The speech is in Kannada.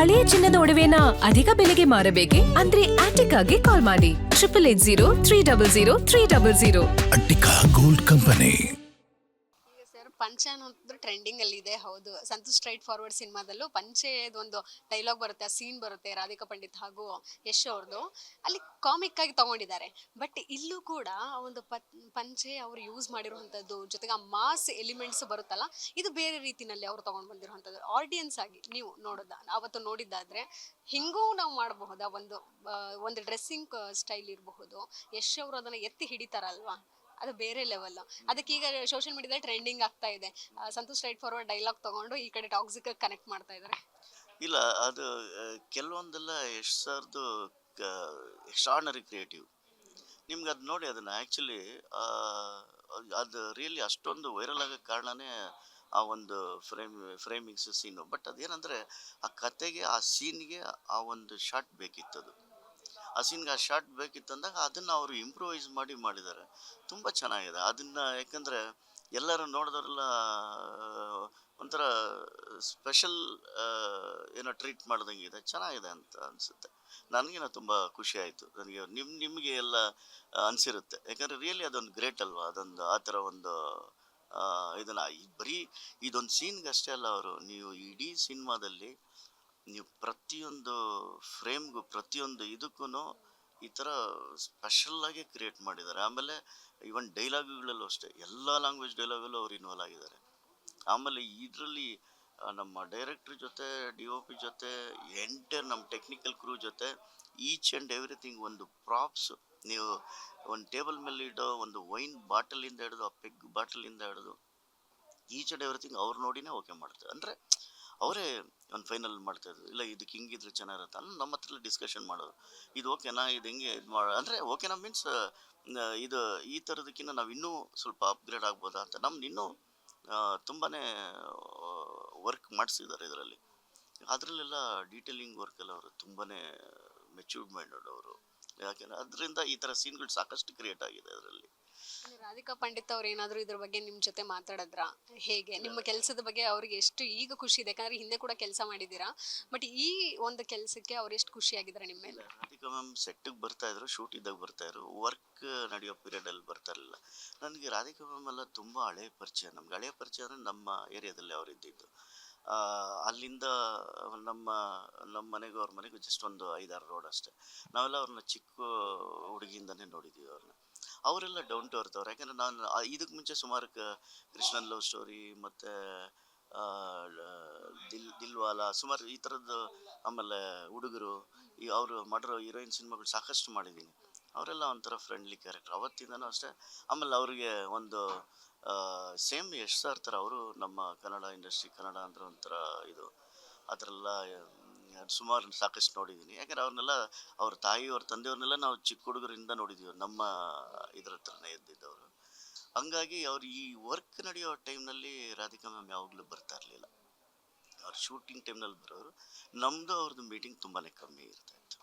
ಹಳೆಯ ಚಿನ್ನದ ಒಡವೆನ ಅಧಿಕ ಬೆಲೆಗೆ ಮಾರಬೇಕೆ? ಅಂದ್ರೆ ಆಟಿಕಾಗೆ ಕಾಲ್ ಮಾಡಿ 8880 ಅಟ್ಟಿಕಾ ಗೋಲ್ಡ್ ಕಂಪನಿ. ಪಂಚೆ ಅನ್ನೋದು ಟ್ರೆಂಡಿಂಗ್ ಅಲ್ಲಿ ಇದೆ. ಹೌದು, ಸಂತೋಷ್ ಸ್ಟ್ರೈಟ್ ಫಾರ್ವರ್ಡ್ ಸಿನಿಮಾದಲ್ಲೂ ಪಂಚೆದು ಒಂದು ಡೈಲಾಗ್ ಬರುತ್ತೆ, ಆ ಸೀನ್ ಬರುತ್ತೆ ರಾಧಿಕಾ ಪಂಡಿತ್ ಹಾಗೂ ಯಶ್ ಅವ್ರದ್ದು. ಅಲ್ಲಿ ಕಾಮಿಕ್ ಆಗಿ ತಗೊಂಡಿದ್ದಾರೆ. ಬಟ್ ಇಲ್ಲೂ ಕೂಡ ಆ ಒಂದು ಪಂಚೆ ಅವ್ರು ಯೂಸ್ ಮಾಡಿರುವಂಥದ್ದು ಜೊತೆಗೆ ಆ ಮಾಸ್ ಎಲಿಮೆಂಟ್ಸ್ ಬರುತ್ತಲ್ಲ, ಇದು ಬೇರೆ ರೀತಿನಲ್ಲಿ ಅವ್ರು ತಗೊಂಡು ಬಂದಿರುವಂಥದ್ದು. ಆಡಿಯನ್ಸ್ ಆಗಿ ನೀವು ಅವತ್ತು ನೋಡಿದ್ದಾದ್ರೆ ಹಿಂಗೂ ನಾವು ಮಾಡಬಹುದಾ? ಒಂದು ಡ್ರೆಸ್ಸಿಂಗ್ ಸ್ಟೈಲ್ ಇರಬಹುದು, ಯಶ್ ಅವರು ಅದನ್ನ ಎತ್ತಿ ಹಿಡಿತಾರಲ್ವಾ, ಅದು ಬೇರೆ ಲೆವೆಲ್. ಅದಕ್ಕೆ ಈಗ ಸೋಷಿಯಲ್ ಮೀಡಿಯಾದಲ್ಲಿ ಟ್ರೆಂಡಿಂಗ್ ಆಗ್ತಾ ಇದೆ. ಸಂತೋಷ್ ಸ್ಟ್ರೈಟ್ ಫಾರ್ವರ್ಡ್ ಡೈಲಾಗ್ ತಗೊಂಡು ಈ ಕಡೆ ಟಾಕ್ಸಿಕ್ ಕನೆಕ್ಟ್ ಮಾಡ್ತಾ ಇದ್ದಾರೆ. ಇಲ್ಲ, ಅದು ಕೆಲವೊಂದೆಲ್ಲ ಯಶ್ ಸರ್ದು ಎಕ್ಸ್ಟ್ರಾರ್ನರಿ ಕ್ರಿಯೇಟಿವ್. ನಿಮ್ಗೆ ಅದು ನೋಡಿ, ಅದನ್ನು ಆ್ಯಕ್ಚುಲಿ ಅದು ರಿಯಲಿ ಅಷ್ಟೊಂದು ವೈರಲ್ ಆಗೋಕ್ಕೆ ಕಾರಣನೇ ಆ ಒಂದು ಫ್ರೇಮಿಂಗ್ಸ್ ಸೀನು. ಬಟ್ ಅದೇನಂದರೆ ಆ ಕತೆಗೆ, ಆ ಸೀನ್ಗೆ ಆ ಒಂದು ಶಾಟ್ ಬೇಕಿತ್ತದು. ಆ ಸೀನ್ಗೆ ಆ ಶಾಟ್ ಬೇಕಿತ್ತಂದಾಗ ಅದನ್ನು ಅವರು ಇಂಪ್ರೂವೈಸ್ ಮಾಡಿದ್ದಾರೆ. ತುಂಬ ಚೆನ್ನಾಗಿದೆ ಅದನ್ನು. ಯಾಕಂದರೆ ಎಲ್ಲರೂ ನೋಡಿದವರೆಲ್ಲ ಒಂಥರ ಸ್ಪೆಷಲ್ ಏನೋ ಟ್ರೀಟ್ ಮಾಡ್ದಂಗೆ ಇದೆ, ಚೆನ್ನಾಗಿದೆ ಅಂತ ಅನಿಸುತ್ತೆ. ನನಗೇನೋ ತುಂಬ ಖುಷಿ ಆಯಿತು. ನನಗೆ ನಿಮಗೆ ಎಲ್ಲ ಅನಿಸಿರುತ್ತೆ. ಯಾಕಂದರೆ ರಿಯಲಿ ಅದೊಂದು ಗ್ರೇಟ್ ಅಲ್ವಾ, ಅದೊಂದು ಆ ಥರ ಒಂದು ಇದನ್ನು ಬರೀ ಇದೊಂದು ಸೀನ್ಗೆ ಅಷ್ಟೇ ಅಲ್ಲ, ಅವರು ನೀವು ಇಡೀ ಸಿನಿಮಾದಲ್ಲಿ ನೀವು ಪ್ರತಿಯೊಂದು ಫ್ರೇಮ್ಗೂ ಪ್ರತಿಯೊಂದು ಇದಕ್ಕೂ ಈ ಥರ ಸ್ಪೆಷಲ್ಲಾಗಿ ಕ್ರಿಯೇಟ್ ಮಾಡಿದ್ದಾರೆ. ಆಮೇಲೆ ಈವನ್ ಡೈಲಾಗುಗಳಲ್ಲೂ ಅಷ್ಟೇ, ಎಲ್ಲ ಲ್ಯಾಂಗ್ವೇಜ್ ಡೈಲಾಗಲ್ಲೂ ಅವ್ರು ಇನ್ವಾಲ್ವ್ ಆಗಿದ್ದಾರೆ. ಆಮೇಲೆ ಇದರಲ್ಲಿ ನಮ್ಮ ಡೈರೆಕ್ಟ್ರ್ ಜೊತೆ, DOP ಜೊತೆ, ಎಂಟೈರ್ ನಮ್ಮ ಟೆಕ್ನಿಕಲ್ ಕ್ರೂ ಜೊತೆ ಈಚ್ ಆ್ಯಂಡ್ ಎವ್ರಿಥಿಂಗ್, ಒಂದು ಪ್ರಾಪ್ಸ್, ನೀವು ಒಂದು ಟೇಬಲ್ ಮೇಲೆ ಇಡೋ ಒಂದು ವೈನ್ ಬಾಟಲಿಂದ ಹಿಡಿದು, ಆ ಪೆಗ್ ಬಾಟಲಿಂದ ಹಿಡಿದು ಈಚ್ ಆ್ಯಂಡ್ ಎವ್ರಿಥಿಂಗ್ ಅವ್ರು ನೋಡಿನೇ ಓಕೆ ಮಾಡ್ತಾರೆ. ಅಂದರೆ ಅವರೇ ಒಂದು ಫೈನಲ್ ಮಾಡ್ತಾಯಿದ್ರು. ಇಲ್ಲ, ಇದಕ್ಕೆ ಹಿಂಗಿದ್ರೆ ಚೆನ್ನಾಗಿರುತ್ತೆ ಅನ್ನೋ ನಮ್ಮ ಹತ್ರ ಡಿಸ್ಕಷನ್ ಮಾಡೋದು. ಇದು ಓಕೆನಾ, ಇದು ಹೆಂಗೆ ಇದು ಅಂದರೆ ಓಕೆನಾ ಮೀನ್ಸ್ ಇದು ಈ ಥರದಕ್ಕಿಂತ ನಾವು ಇನ್ನೂ ಸ್ವಲ್ಪ ಅಪ್ಗ್ರೇಡ್ ಆಗ್ಬೋದಾ ಅಂತ ನಮ್ದು ಇನ್ನೂ ತುಂಬಾ ವರ್ಕ್ ಮಾಡಿಸಿದ್ದಾರೆ ಇದರಲ್ಲಿ. ಅದರಲ್ಲೆಲ್ಲ ಡೀಟೇಲಿಂಗ್ ವರ್ಕೆಲ್ಲ ಅವರು ತುಂಬಾ ಮೆಚ್ಯೂರ್ಡ್ ಮೈಂಡೆಡ್ ಅವರು. ಯಾಕೆಂದರೆ ಅದರಿಂದ ಈ ಥರ ಸೀನ್ಗಳು ಸಾಕಷ್ಟು ಕ್ರಿಯೇಟ್ ಆಗಿದೆ ಅದರಲ್ಲಿ. ರಾಧಿಕಾ ಪಂಡಿತ್ ಅವ್ರು ಏನಾದರೂ ಇದ್ರ ಬಗ್ಗೆ ನಿಮ್ಮ ಜೊತೆ ಮಾತಾಡಿದ್ರಾ? ಹೇಗೆ ನಿಮ್ಮ ಕೆಲಸದ ಬಗ್ಗೆ ಅವ್ರಿಗೆ ಎಷ್ಟು ಈಗ ಖುಷಿ ಇದೆ? ಯಾಕಂದ್ರೆ ಹಿಂದೆ ಕೂಡ ಕೆಲಸ ಮಾಡಿದ್ದೀರಾ, ಬಟ್ ಈ ಒಂದು ಕೆಲಸಕ್ಕೆ ಅವ್ರು ಎಷ್ಟು ಖುಷಿಯಾಗಿದ್ದಾರೆ ನಿಮ್ಮ ಮೇಲೆ? ರಾಧಿಕಾ ಮ್ಯಾಮ್ ಸೆಟ್ಟಿಗೆ ಬರ್ತಾಯಿದ್ರು, ಶೂಟ್ ಇದ್ದಾಗ ಬರ್ತಾಯಿದ್ರು, ವರ್ಕ್ ನಡೆಯೋ ಪೀರಿಯಡಲ್ಲಿ ಬರ್ತಾ ಇರಲಿಲ್ಲ. ನನಗೆ ರಾಧಿಕಾ ಮ್ಯಾಮ್ ಎಲ್ಲ ತುಂಬ ಹಳೆಯ ಪರಿಚಯ. ನಮ್ಗೆ ಹಳೆಯ ಪರಿಚಯ ಅಂದರೆ ನಮ್ಮ ಏರಿಯಾದಲ್ಲಿ ಅವ್ರು ಇದ್ದಿದ್ದು. ಅಲ್ಲಿಂದ ನಮ್ಮ ಮನೆಗೂ ಅವ್ರ ಮನೆಗೂ ಜಸ್ಟ್ ಒಂದು 5-6 ರೋಡ್ ಅಷ್ಟೇ. ನಾವೆಲ್ಲ ಅವ್ರನ್ನ ಚಿಕ್ಕ ಹುಡುಗಿಯಿಂದನೇ ನೋಡಿದ್ದೀವಿ ಅವ್ರನ್ನ. ಅವರೆಲ್ಲ ಡೌನ್ ಟು ಅರ್ತ್ ಅವ್ರು. ಯಾಕಂದರೆ ನಾನು ಇದಕ್ಕೆ ಮುಂಚೆ ಸುಮಾರು ಕೃಷ್ಣನ್ ಲವ್ ಸ್ಟೋರಿ ಮತ್ತು ದಿಲ್ವಾಲ ಸುಮಾರು ಈ ಥರದ್ದು, ಆಮೇಲೆ ಹುಡುಗರು, ಅವರು ಮಾಡಿರೋ ಹೀರೋಯಿನ್ ಸಿನಿಮಾಗಳು ಸಾಕಷ್ಟು ಮಾಡಿದ್ದೀನಿ. ಅವರೆಲ್ಲ ಒಂಥರ ಫ್ರೆಂಡ್ಲಿ ಕ್ಯಾರೆಕ್ಟರ್ ಅವತ್ತಿಂದನೂ ಅಷ್ಟೇ. ಆಮೇಲೆ ಅವರಿಗೆ ಒಂದು ಸೇಮ್ ಯಶ್ ಸರ್ ಥರ ಅವರು ನಮ್ಮ ಕನ್ನಡ ಇಂಡಸ್ಟ್ರಿ, ಕನ್ನಡ ಅಂದರೆ ಒಂಥರ ಇದು, ಆ ಥರ ಎಲ್ಲ ಸುಮಾರು ಸಾಕಷ್ಟು ನೋಡಿದ್ದೀನಿ. ಯಾಕಂದರೆ ಅವ್ರನ್ನೆಲ್ಲ ಅವ್ರ ತಾಯಿ, ಅವ್ರ ತಂದೆಯವ್ರನ್ನೆಲ್ಲ ನಾವು ಚಿಕ್ಕ ಹುಡುಗರಿಂದ ನೋಡಿದ್ದೀವಿ, ನಮ್ಮ ಇದ್ರ ಹತ್ರನೇ ಇದ್ದಿದ್ದವರು. ಹಂಗಾಗಿ ಅವ್ರು ಈ ವರ್ಕ್ ನಡೆಯೋ ಟೈಮ್ನಲ್ಲಿ ರಾಧಿಕಾ ಮ್ಯಾಮ್ ಯಾವಾಗಲೂ ಬರ್ತಾ ಇರಲಿಲ್ಲ. ಅವ್ರು ಶೂಟಿಂಗ್ ಟೈಮ್ನಲ್ಲಿ ಬರೋರು. ನಮ್ಮದು ಅವ್ರದ್ದು ಮೀಟಿಂಗ್ ತುಂಬಾ ಕಮ್ಮಿ ಇರ್ತಾಯಿತ್ತು.